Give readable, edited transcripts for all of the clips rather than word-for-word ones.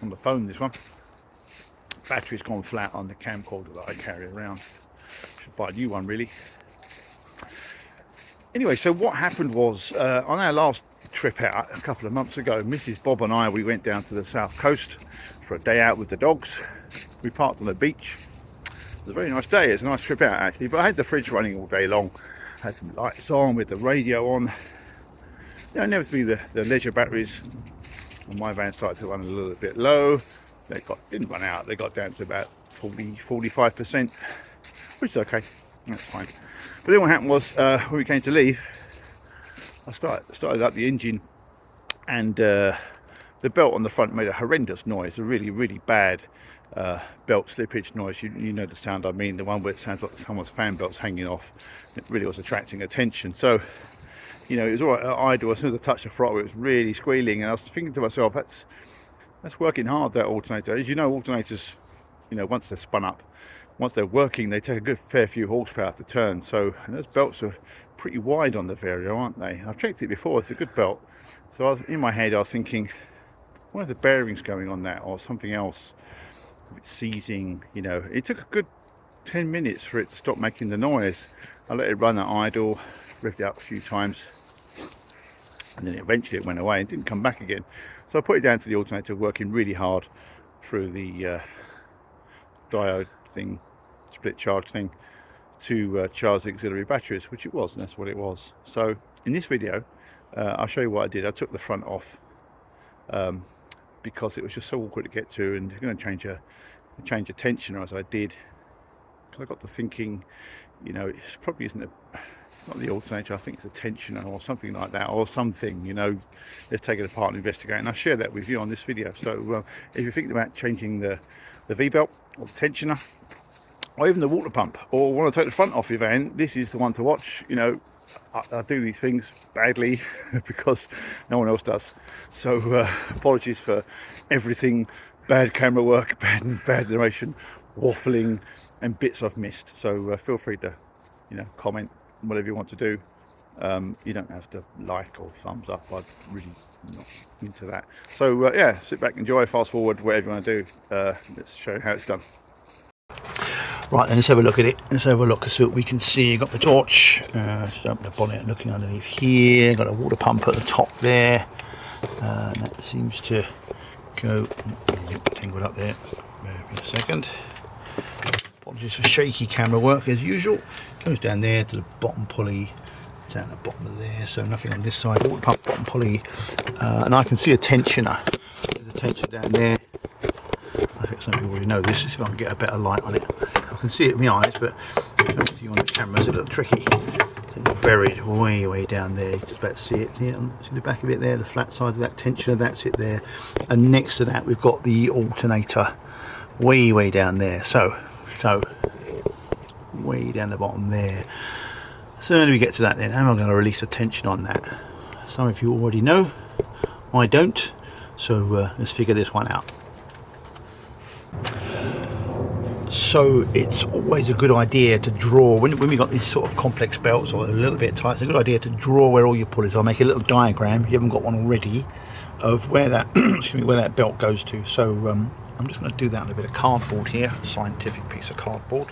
on the phone, this one. Battery's gone flat on the camcorder that I carry around. Should buy a new one really. Anyway, so what happened was, on our last trip out a couple of months ago, Mrs. Bob and I, we went down to the south coast for a day out with the dogs. We parked on the beach. It was a very nice day. It was a nice trip out actually, but I had the fridge running all day long. Had some lights on with the radio on. You know, inevitably the leisure batteries on my van started to run a little bit low. They didn't run out, they got down to about 45%, which is okay, that's fine. But then what happened was, when we came to leave, I started up the engine, and the belt on the front made a horrendous noise, a really, really bad belt slippage noise. You know the sound I mean, the one where it sounds like someone's fan belt's hanging off. It really was attracting attention. So, you know, it was all right at idle. As soon as I touched the throttle, it was really squealing, and I was thinking to myself, that's working hard, that alternator. As you know, alternators, you know, once they're spun up, once they're working, they take a good fair few horsepower to turn. So, and those belts are pretty wide on the Vario, aren't they? I've checked it before, it's a good belt. So in my head I was thinking, what are the bearings going on that, or something else? It's seizing, you know. It took a good 10 minutes for it to stop making the noise. I let it run at idle, revved it up a few times, and then eventually it went away and didn't come back again. So I put it down to the alternator working really hard through the diode thing, split charge thing, to charge the auxiliary batteries, which it was, and that's what it was. So in this video, I'll show you what I did. I took the front off because it was just so awkward to get to, and it's going to change a tensioner as I did. Because I got to thinking, you know, it probably isn't not the alternator, I think it's a tensioner or something like that, or something, you know. Let's take it apart and investigate, and I'll share that with you on this video. So if you're thinking about changing the V-belt or the tensioner, or even the water pump, or want to take the front off your van, this is the one to watch. You know, I do these things badly because no one else does. So apologies for everything, bad camera work, bad narration, waffling, and bits I've missed. So feel free to, you know, comment, whatever you want to do. You don't have to like or thumbs up, I'm really not into that. So yeah, sit back, enjoy, fast forward, whatever you want to do. Let's show you how it's done. Right then, let's have a look at it. Let's have a look and see what we can see. Got the torch, just open the bonnet, looking underneath here. Got a water pump at the top there. That seems to go tangled up there. Give me a second. Apologies for shaky camera work as usual. Goes down there to the bottom pulley, down the bottom of there. So nothing on this side. Water pump, bottom pulley, and I can see a tensioner. There's a tensioner down there. I think some people already know this. If I can get a better light on it, I can see it with my eyes, but see on the camera it's a little tricky. It's buried way down there. You just about to see it. See the back of it there, the flat side of that tensioner. That's it there. And next to that, we've got the alternator, way down there. So way down the bottom there. So when we get to that, then how am I going to release the tension on that? Some of you already know. I don't. So let's figure this one out. So it's always a good idea to draw, when we've got these sort of complex belts or a little bit tight, it's a good idea to draw where all your pulleys are. Make a little diagram, if you haven't got one already, of where that excuse me, where that belt goes to. So I'm just going to do that on a bit of cardboard here, a scientific piece of cardboard.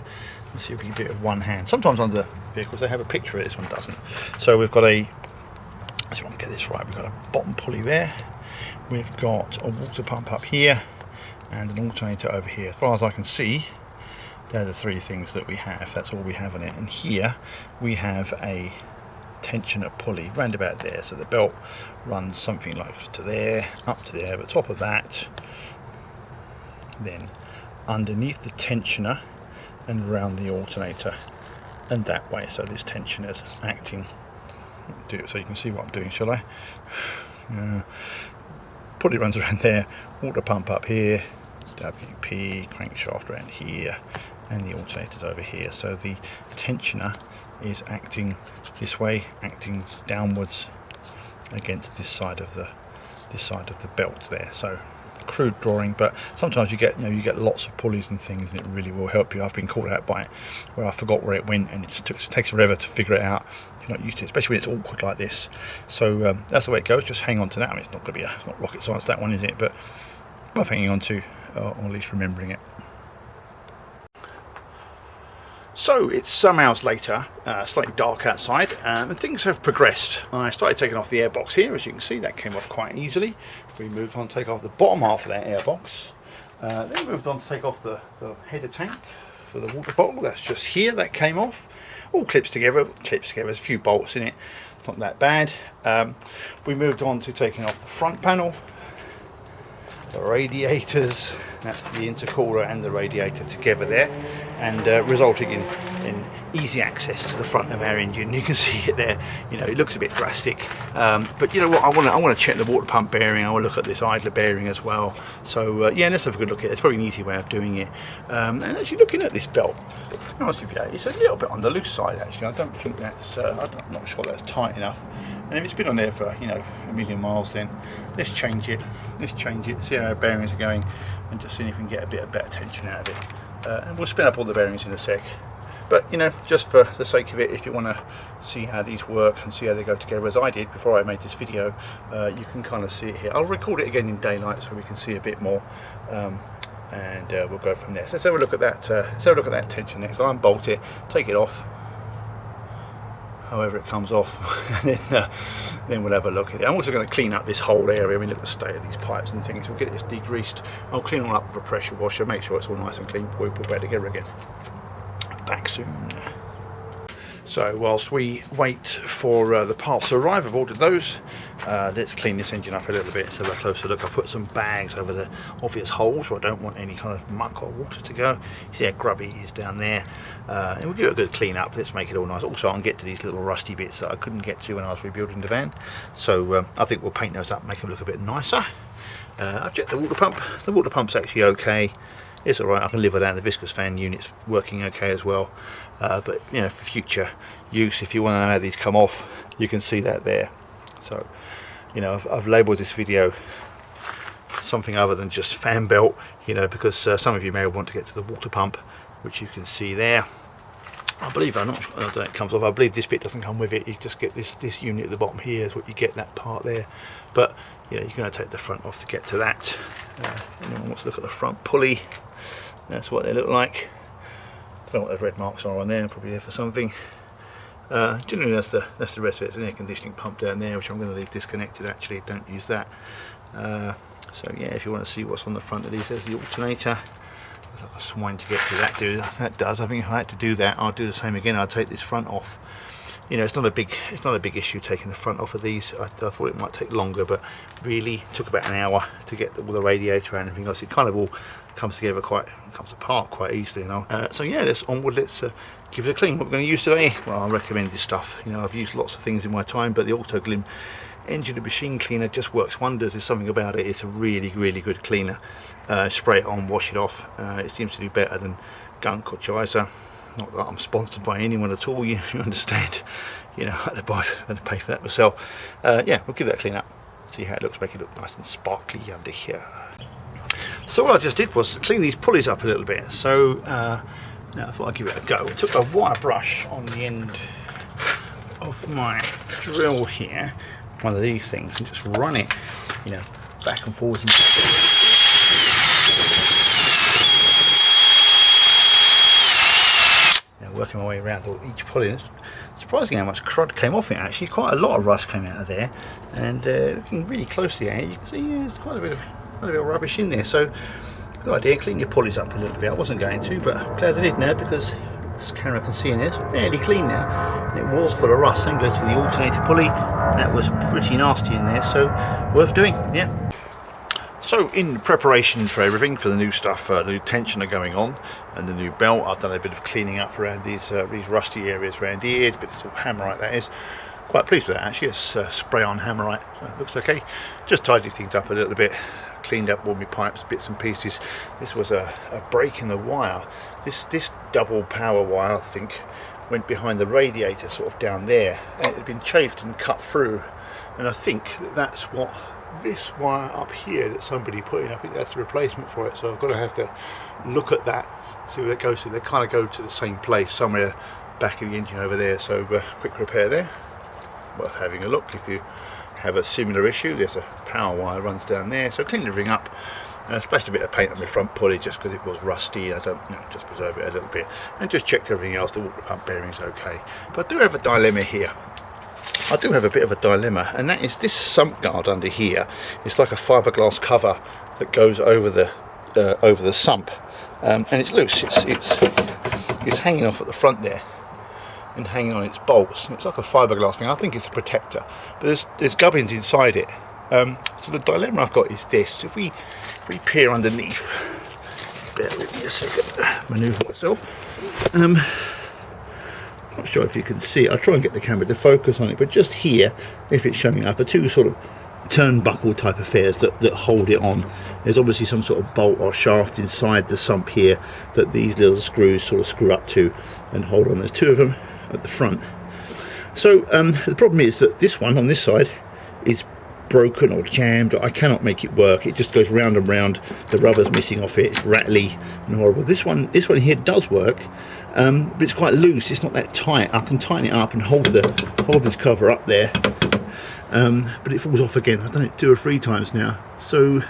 Let's see if we can do it with one hand. Sometimes on the vehicles they have a picture of it, this one doesn't. So we've got let's see if I can get this right, we've got a bottom pulley there, we've got a water pump up here, and an alternator over here. As far as I can see, they're the three things that we have. That's all we have on it. And here we have a tensioner pulley round about there. So the belt runs something like to there, up to there, at the top of that, then underneath the tensioner and around the alternator and that way. So this tensioner's acting. Do it so you can see what I'm doing, shall I? Pulley runs around there, water pump up here, WP, crankshaft around here, and the alternator's over here. So the tensioner is acting this way, acting downwards against this side of the belt there. So crude drawing, but sometimes you get lots of pulleys and things, and it really will help you. I've been caught out by it where I forgot where it went, and it just takes forever to figure it out. You're not used to it, especially when it's awkward like this. So that's the way it goes. Just hang on to that. I mean, it's not rocket science, that one, is it? But worth hanging on to, or at least remembering it. So it's some hours later, slightly dark outside, and things have progressed. I started taking off the airbox here, as you can see. That came off quite easily. We moved on to take off the bottom half of that airbox. Then moved on to take off the header tank for the water bottle. That's just here. That came off. All clips together. There's a few bolts in it. It's not that bad. We moved on to taking off the front panel, the radiators. That's the intercooler and the radiator together there, and resulting in easy access to the front of our engine. You can see it there. You know, it looks a bit drastic, but you know what, I want to check the water pump bearing. I want to look at this idler bearing as well. So yeah, let's have a good look at it. It's probably an easy way of doing it. And actually looking at this belt, to be honest with you, it's a little bit on the loose side actually. I don't think that's I'm not sure that's tight enough. And if it's been on there for, you know, a million miles, then let's change it, see how our bearings are going, and just see if we can get a bit of better tension out of it. And we'll spin up all the bearings in a sec. But you know, just for the sake of it, if you want to see how these work and see how they go together, as I did before I made this video, you can kind of see it here. I'll record it again in daylight so we can see a bit more, and we'll go from there. So let's have a look at that. Let's have a look at that tension next. I'll unbolt it, take it off, however it comes off, and then we'll have a look at it. I'm also going to clean up this whole area. I mean, look at the state of these pipes and things. We'll get this degreased. I'll clean it all up with a pressure washer, make sure it's all nice and clean before we put it back together again. Back soon. So whilst we wait for the parts to arrive, I've ordered those. Let's clean this engine up a little bit. Let's have a closer look. I put some bags over the obvious holes where I don't want any kind of muck or water to go. You see how grubby it is down there. And we'll give it a good clean up. Let's make it all nice. Also, I can get to these little rusty bits that I couldn't get to when I was rebuilding the van. So I think we'll paint those up, make them look a bit nicer. I've checked the water pump. The water pump's actually okay. It's alright, I can live with that. The viscous fan unit's working okay as well. But you know, for future use, if you want to know how these come off, you can see that there. So, you know, I've labelled this video something other than just fan belt, you know, because some of you may want to get to the water pump, which you can see there. I believe, I don't know, it comes off. I believe this bit doesn't come with it. You just get this unit at the bottom here is what you get, that part there. But you know, you're going to take the front off to get to that. Anyone wants to look at the front pulley? That's what they look like. I don't know what those red marks are on there. Probably there for something. Generally, that's the rest of it. It's an air conditioning pump down there, which I'm going to leave disconnected. Actually, don't use that. So yeah, if you want to see what's on the front of these, there's the alternator. There's like a swine to get to that. That does. I think if I had to do that, I'll do the same again. I'll take this front off. You know, it's not a big issue taking the front off of these. I thought it might take longer, but really took about an hour to get all the radiator and everything else. It kind of all comes apart quite easily, you know. So yeah, let's onward. Let's give it a clean. What we're going to use today? Well, I recommend this stuff. You know, I've used lots of things in my time, but the Autoglim engine and machine cleaner just works wonders. There's something about it. It's a really good cleaner. Spray it on, wash it off. It seems to do better than gunk or Geyser. Not that I'm sponsored by anyone at all, you understand. You know, I had to pay for that myself. Yeah, we'll give that a clean up, see how it looks, make it look nice and sparkly under here. So what I just did was clean these pulleys up a little bit. So now I thought I'd give it a go. I took a wire brush on the end of my drill here, one of these things, and just run it, you know, back and forwards. Working my way around each pulley. Surprising how much crud came off it actually. Quite a lot of rust came out of there, and looking really closely at it, you can see there's quite a bit of rubbish in there. So good idea, clean your pulleys up a little bit. I wasn't going to, but I'm glad I did now, because this camera can see in there, it's fairly clean now. And it was full of rust. Same goes for the alternator pulley, that was pretty nasty in there, so worth doing. Yeah. So in preparation for everything, for the new stuff, the new tensioner going on and the new belt, I've done a bit of cleaning up around these rusty areas around here, a bit of hammerite that is. Quite pleased with that actually. It's spray on hammerite, so it looks okay. Just tidied things up a little bit, cleaned up all my pipes, bits and pieces. This was a break in the wire. This double power wire, I think, went behind the radiator sort of down there, and it had been chafed and cut through, and I think that's what this wire up here that somebody put in, I think that's the replacement for it. So I've got to have to look at that, see where it goes to. They kind of go to the same place, somewhere back of the engine over there. So quick repair there, worth having a look if you have a similar issue. There's a power wire runs down there, so clean everything up, And I splashed a bit of paint on my front pulley just because it was rusty. I don't, just preserve it a little bit, and just checked everything else. The water pump bearing's okay. But I do have a dilemma here. I do have a bit of a dilemma, and that is this sump guard under here. It's like a fiberglass cover that goes over the sump, and it's loose. It's hanging off at the front there and hanging on its bolts. It's like a fiberglass thing. I think it's a protector, but there's gubbins inside it. So the dilemma I've got is this: if we peer underneath, bear with me a second, manoeuvre myself. Not sure if you can see. I'll try and get the camera to focus on it, but just here, if it's showing up, are two sort of turnbuckle type affairs that hold it on. There's obviously some sort of bolt or shaft inside the sump here that these little screws sort of screw up to and hold on. There's two of them at the front. So the problem is that this one on this side is broken or jammed. I cannot make it work. It just goes round and round. The rubber's missing off it. It's rattly and horrible. This one here does work, but it's quite loose. It's not that tight. I can tighten it up and hold this cover up there, but it falls off again. I've done it 2 or 3 times now. So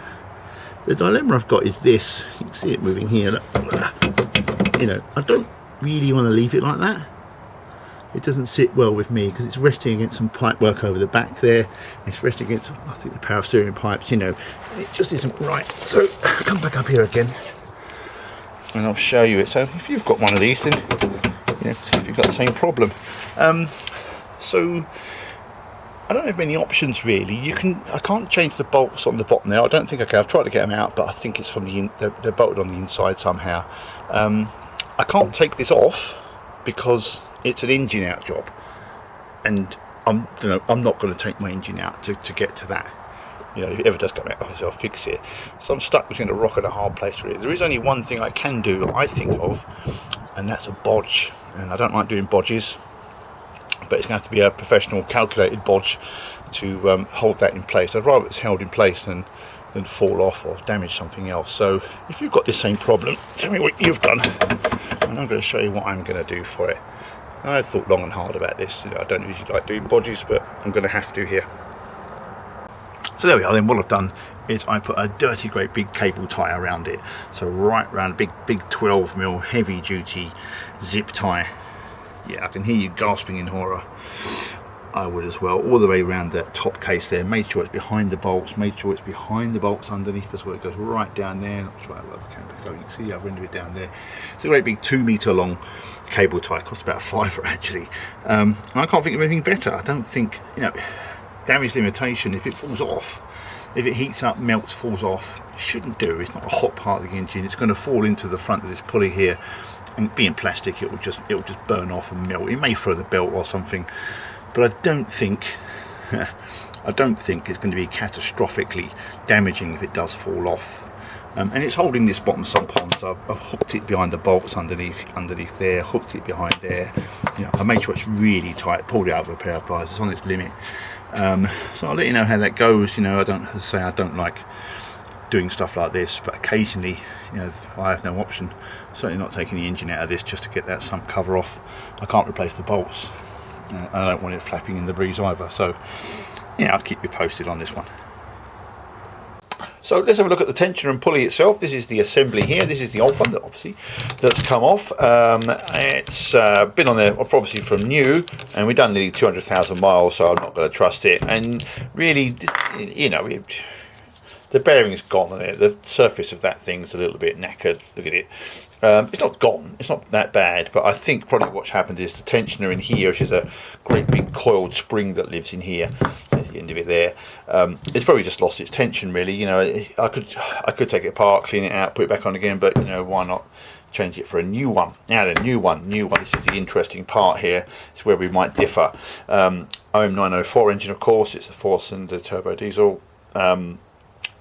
the dilemma I've got is this. You can see it moving here. I don't really want to leave it like that. It doesn't sit well with me because it's resting against some pipe work over the back there. It's resting against, I think, the power steering pipes. It just isn't right. So come back up here again, and I'll show you it. So if you've got one of these, then see if you've got the same problem. So I don't have many options really. I can't change the bolts on the bottom there. I don't think I can. I've tried to get them out, but I think it's from they're bolted on the inside somehow. I can't take this off because it's an engine out job, and I'm not going to take my engine out to get to that. If it ever does come out, obviously I'll fix it. So I'm stuck between a rock and a hard place really. There is only one thing I can do, I think of, and that's a bodge. And I don't like doing bodges, but it's going to have to be a professional calculated bodge to hold that in place. I'd rather it's held in place than fall off or damage something else. So if you've got the same problem, tell me what you've done, and I'm going to show you what I'm going to do for it. I've thought long and hard about this. I don't usually like doing bodges, but I'm going to have to here. So there we are. Then what I've done is I put a dirty great big cable tie around it. So right around a big 12mm heavy duty zip tie. Yeah, I can hear you gasping in horror. I would as well. All the way around that top case there. Made sure it's behind the bolts. Made sure it's behind the bolts underneath as well. It goes right down there. Not sure how well the camera, so you can see I've rendered it down there. It's a great big 2 meter long cable tie. It costs about £5 actually. I can't think of anything better. I don't think, damage limitation, if it falls off, if it heats up, melts, falls off, shouldn't do. It's not a hot part of the engine. It's going to fall into the front of this pulley here, and being plastic, it will just burn off and melt. It may throw the belt or something, but I don't think it's going to be catastrophically damaging if it does fall off. And it's holding this bottom sump on, so I've hooked it behind the bolts underneath there, hooked it behind there. I made sure it's really tight, pulled it out with a pair of pliers. It's on its limit. So I'll let you know how that goes. I don't like doing stuff like this, but occasionally, I have no option. Certainly not taking the engine out of this just to get that sump cover off. I can't replace the bolts. I don't want it flapping in the breeze either. So I'll keep you posted on this one. So let's have a look at the tensioner and pulley itself. This is the assembly here. This is the old one that that's come off. It's been on there obviously from new, and we've done nearly 200,000 miles, so I'm not going to trust it. And really, the bearing is gone on it. The surface of that thing's a little bit knackered. Look at it. It's not gone. It's not that bad, but I think probably what's happened is the tensioner in here, which is a great big coiled spring that lives in here. There's the end of it there. It's probably just lost its tension, really. I could take it apart, clean it out, put it back on again, but why not change it for a new one? Now the new one. This is the interesting part here. It's where we might differ. OM904 engine, of course. It's the 4-cylinder turbo diesel, not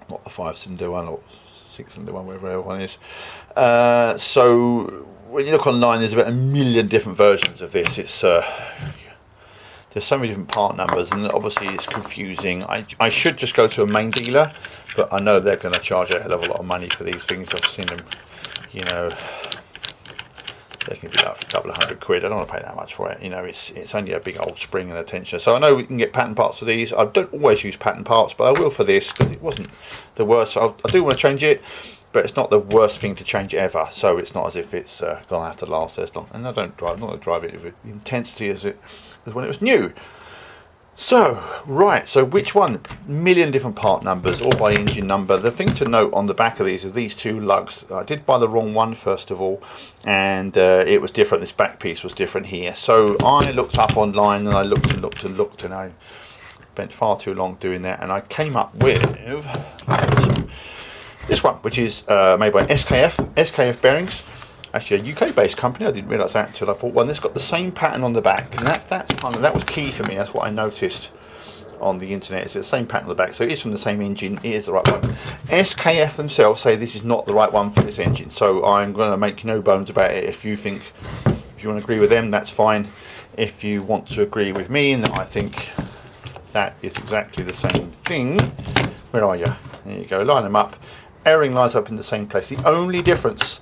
the 5-cylinder one or 6-cylinder one, whatever one is. So when you look online, there's about 1 million different versions of this. It's there's so many different part numbers, and obviously it's confusing. I should just go to a main dealer, but I know they're going to charge a hell of a lot of money for these things. I've seen them, They can be like a couple of £100. I don't want to pay that much for it. You know, it's only a big old spring and a tensioner. So I know we can get pattern parts for these. I don't always use pattern parts, but I will for this because it wasn't the worst. I do want to change it, but it's not the worst thing to change ever. So it's not as if it's going to have to last as long. And I don't drive, I'm not going to drive it with the intensity as when it was new. So, right, so which one? Million different part numbers, all by engine number. The thing to note on the back of these is these two lugs. I did buy the wrong one, first of all, and it was different. This back piece was different here. So I looked up online, and I looked, and I spent far too long doing that, and I came up with this one, which is made by SKF bearings. Actually a UK based company. I didn't realise that until I bought one. That's got the same pattern on the back, and that was key for me. That's what I noticed on the internet. It's the same pattern on the back, so it is from the same engine. It is the right one. SKF themselves say this is not the right one for this engine, so I'm going to make no bones about it. If you want to agree with them, that's fine. If you want to agree with me, and I think that is exactly the same thing. Where are you? There you go. Line them up. Airing lines up in the same place. The only difference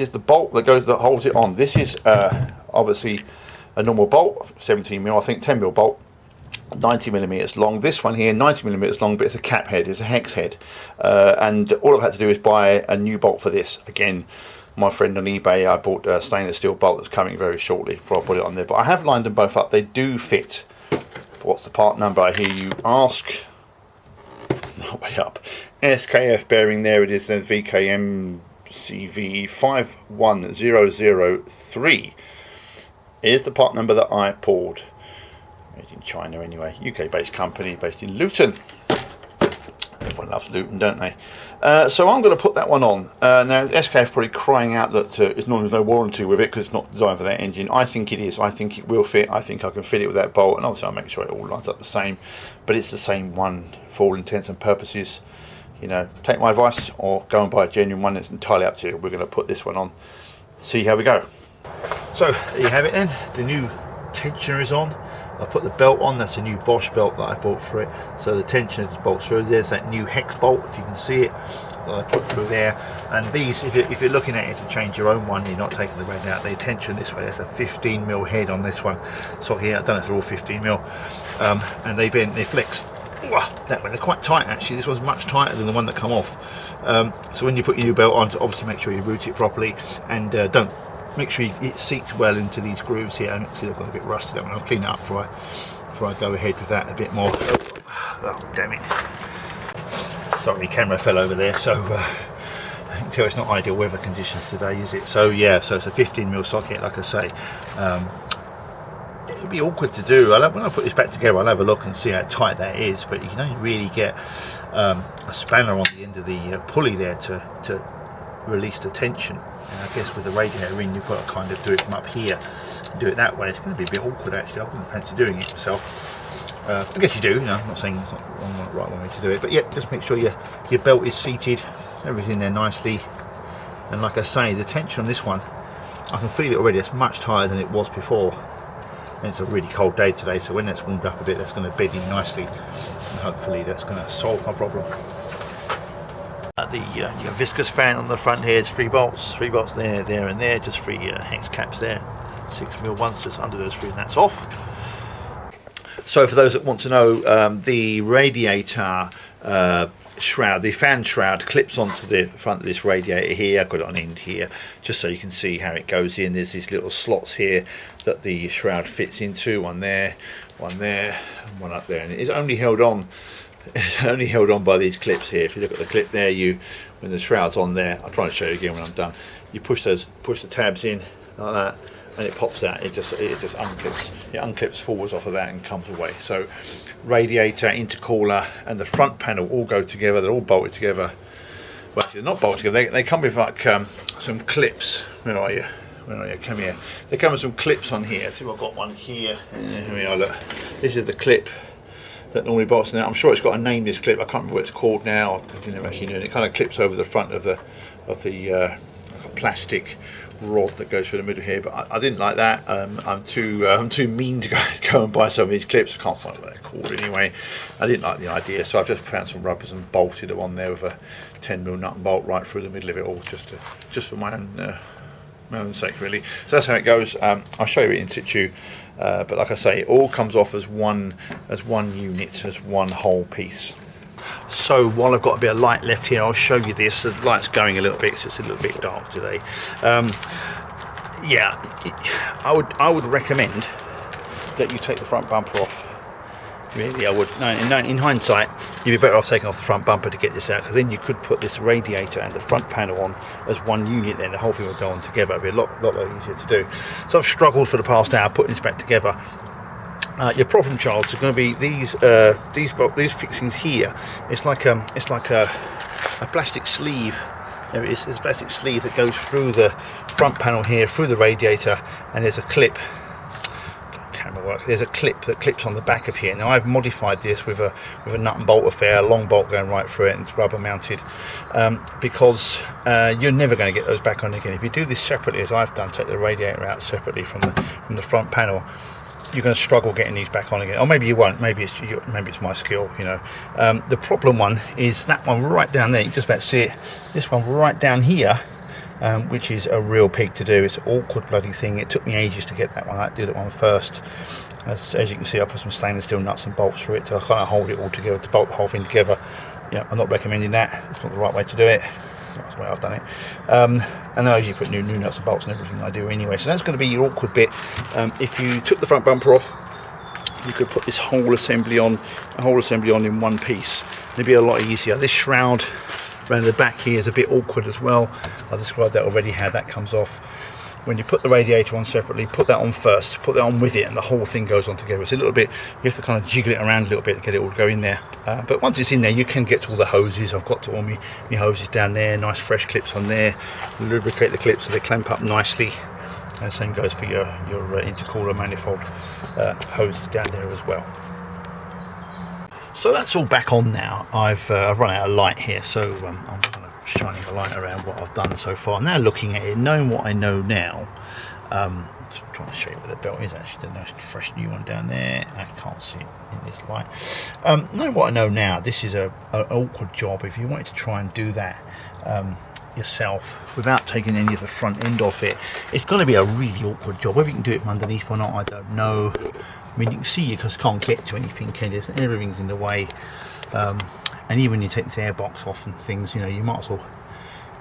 is the bolt that holds it on. This is obviously a normal bolt, 17mm, I think 10mm bolt, 90mm long. This one here, 90mm long, but it's a cap head, it's a hex head, and all I've had to do is buy a new bolt for this. Again, my friend on eBay, I bought a stainless steel bolt that's coming very shortly before I put it on there. But I have lined them both up. They do fit. What's the part number, I hear you ask? Not way up. SKF bearing, there it is, then VKM CV 51003 is the part number that I pulled. Made in China anyway. UK based company based in Luton. Everyone loves Luton, don't they? So I'm going to put that one on. Now SKF probably crying out that there's no warranty with it because it's not designed for that engine. I think it is. I think it will fit. I think I can fit it with that bolt, and obviously I'll make sure it all lines up the same, but it's the same one for all intents and purposes. You know, take my advice or go and buy a genuine one. It's entirely up to you. We're going to put this one on, see how we go. So there you have it then. The new tensioner is on. I put the belt on. That's a new Bosch belt that I bought for it. So the tensioner just bolts through. There's that new hex bolt, if you can see it, that I put through there. And these, if you're looking at it to change your own one, you're not taking the rad out. They tension this way. There's a 15mm head on this one. So here, I don't know if they're all 15mm, and they flex. That one, they're quite tight actually. This one's much tighter than the one that come off. So when you put your new belt on, obviously make sure you route it properly, and don't make sure it seats well into these grooves here. And see, they've got a bit rusted. I'll clean it up before I go ahead with that a bit more. Oh damn it! Sorry, the camera fell over there. So you can tell it's not ideal weather conditions today, is it? So yeah, so it's a 15mm socket, like I say. It'd be awkward to do. When I put this back together, I'll have a look and see how tight that is, but you can only really get a spanner on the end of the pulley there to release the tension. And I guess with the radiator in, you've got to kind of do it from up here and do it that way. It's going to be a bit awkward actually. I wouldn't fancy doing it myself. I guess you do, you know, I'm not saying it's not the right way to do it, but yeah, just make sure your belt is seated, everything there nicely. And like I say, the tension on this one, I can feel it already. It's much tighter than it was before. And it's a really cold day today, so when that's warmed up a bit, that's going to bed in nicely, and hopefully that's going to solve my problem. You got viscous fan on the front here. It's 3 bolts there, and there, just 3 hex caps there, 6mm ones just under those 3, and that's off. So for those that want to know, the radiator shroud, the fan shroud, clips onto the front of this radiator here. I've got it on end here just so you can see how it goes in. There's these little slots here that the shroud fits into, one there, and one up there, and it's only held on by these clips here. If you look at the clip there, when the shroud's on there, I'll try to show you again when I'm done, you push the tabs in like that, and it pops out. It just unclips forwards off of that and comes away. So radiator, intercooler, and the front panel all go together. They're all bolted together. Well, actually, they're not bolted together. They come with like some clips. Where are you? Come here. They come with some clips on here. See if I've got one here. Here we are. Look, this is the clip that normally bolts. Now I'm sure it's got a name, this clip. I can't remember what it's called now. I didn't actually know. It kind of clips over the front of the like a plastic rod that goes through the middle here, but I didn't like that. I'm too mean to go and buy some of these clips. I can't find what they're called anyway. I didn't like the idea, so I've just found some rubbers and bolted them on there with a 10mm nut and bolt right through the middle of it all, just for my own moment sake really. So that's how it goes. I'll show you it in situ, but like I say, it all comes off as one unit, as one whole piece. So while I've got a bit of light left here, I'll show you this. The light's going a little bit, so it's a little bit dark today. Yeah, I would recommend that you take the front bumper off. Really, I would. No, in hindsight, you'd be better off taking off the front bumper to get this out, because then you could put this radiator and the front panel on as one unit. Then the whole thing would go on together. It'd be a lot easier to do. So I've struggled for the past hour putting this back together. Your problem, child, is going to be these fixings here. It's like a plastic sleeve. There it is. There's a plastic sleeve that goes through the front panel here, through the radiator, and there's a clip. Camera work. There's a clip that clips on the back of here. Now I've modified this with a nut and bolt affair, a long bolt going right through it, and it's rubber mounted, because you're never going to get those back on again. If you do this separately, as I've done, take the radiator out separately from the front panel, you're going to struggle getting these back on again. Or maybe you won't. Maybe it's my skill. You know, the problem one is that one right down there. You just about see it. This one right down here. Which is a real pig to do. It's an awkward bloody thing. It took me ages to get that one. I did that one first. As you can see, I put some stainless steel nuts and bolts through it to kind of hold it all together, to bolt the whole thing together. Yeah, I'm not recommending that. It's not the right way to do it. That's the way I've done it. And I usually put new nuts and bolts and everything I do anyway. So that's going to be your awkward bit. If you took the front bumper off, you could put this whole assembly on in one piece. It'd be a lot easier. This shroud around the back here is a bit awkward as well. I described that already, how that comes off. When you put the radiator on separately, put that on first, put that on with it, and the whole thing goes on together. It's a little bit, you have to kind of jiggle it around a little bit to get it all to go in there. But once it's in there, you can get to all the hoses. I've got to all my hoses down there, nice fresh clips on there. Lubricate the clips so they clamp up nicely. And the same goes for your intercooler manifold hoses down there as well. So that's all back on now. I've run out of light here, so I'm kind of shining the light around what I've done so far. Now looking at it, knowing what I know now, just trying to show you where the belt is. Actually, the nice fresh new one down there. I can't see it in this light. Knowing what I know now, this is an awkward job. If you wanted to try and do that yourself without taking any of the front end off it, it's going to be a really awkward job. Whether you can do it from underneath or not, I don't know. I mean, you can see you just can't get to anything, can you? Everything's in the way, and even when you take this airbox off and things, you know, you might as well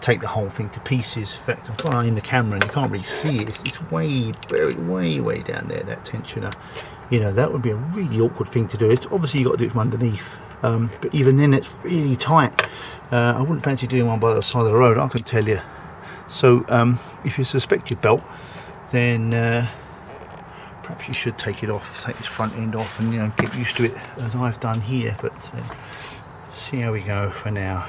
take the whole thing to pieces. In fact, I'm trying in the camera and you can't really see it. It's way down there, that tensioner. You know, that would be a really awkward thing to do. It's obviously you've got to do it from underneath, but even then it's really tight. I wouldn't fancy doing one by the side of the road, I can tell you. So if you suspect your belt, then perhaps you should take it off, take this front end off, and, you know, get used to it as I've done here. But see how we go for now.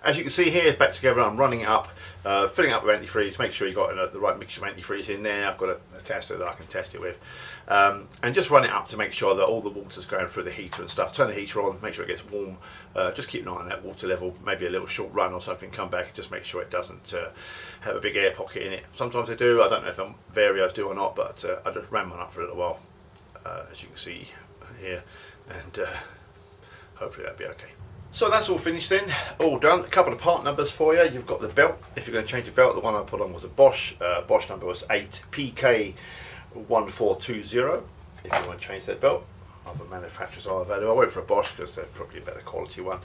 As you can see here, it's back together. I'm running it up, filling up with antifreeze. Make sure you've got the right mixture of antifreeze in there. I've got a tester that I can test it with, and just run it up to make sure that all the water's going through the heater and stuff. Turn the heater on, make sure it gets warm. Just keep an eye on that water level. Maybe a little short run or something. Come back and just make sure it doesn't have a big air pocket in it. Sometimes they do. I don't know if Varios do or not, but I just ran one up for a little while, as you can see here, and hopefully that'll be okay. So that's all finished then, all done. A couple of part numbers for you. You've got the belt. If you're going to change the belt, the one I put on was a Bosch. Bosch number was 8PK1420. If you want to change that belt, other manufacturers are available. I went for a Bosch because they're probably a better quality one.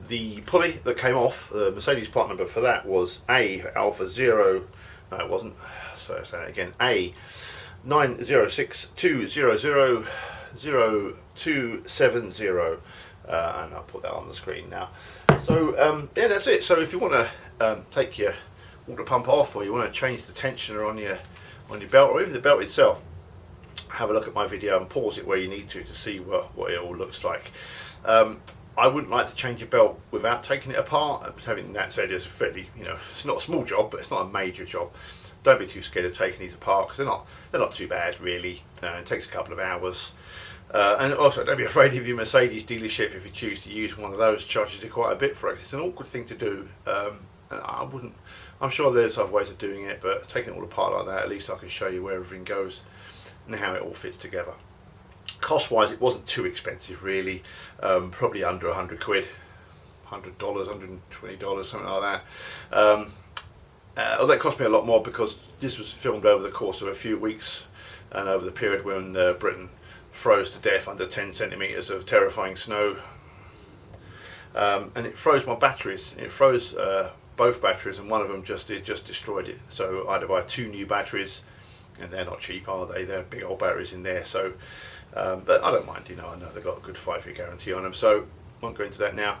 The pulley that came off, the Mercedes part number for that was A Alpha 0. No, it wasn't. So say that again. A 90620000270. And I'll put that on the screen now. So yeah, that's it. So if you want to take your water pump off, or you want to change the tensioner on your belt, or even the belt itself, have a look at my video and pause it where you need to see what it all looks like. I wouldn't like to change your belt without taking it apart. Having that said, it's fairly, you know, it's not a small job, but it's not a major job. don't be too scared of taking these apart, because they're not too bad really. It takes a couple of hours. And also, don't be afraid of your Mercedes dealership if you choose to use one of those. Charges you quite a bit for it. It's an awkward thing to do. And I'm sure there's other ways of doing it, but taking it all apart like that, at least I can show you where everything goes and how it all fits together. Cost-wise, it wasn't too expensive really. Probably under 100 quid, $100, $120, something like that. Although it cost me a lot more because this was filmed over the course of a few weeks and over the period when Britain froze to death under 10 centimetres of terrifying snow. And it froze my batteries. It froze both batteries, and one of them just destroyed it. So I had to buy 2 new batteries, and they're not cheap, are they? They're big old batteries in there. So, but I don't mind. I know they've got a good 5-year guarantee on them. So won't go into that now.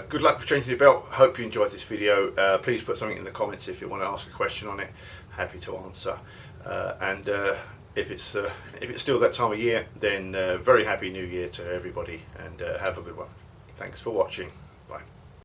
Good luck for changing your belt. Hope you enjoyed this video. Please put something in the comments if you want to ask a question on it. Happy to answer. And if it's still that time of year, then very happy New Year to everybody, and have a good one. Thanks for watching. Bye.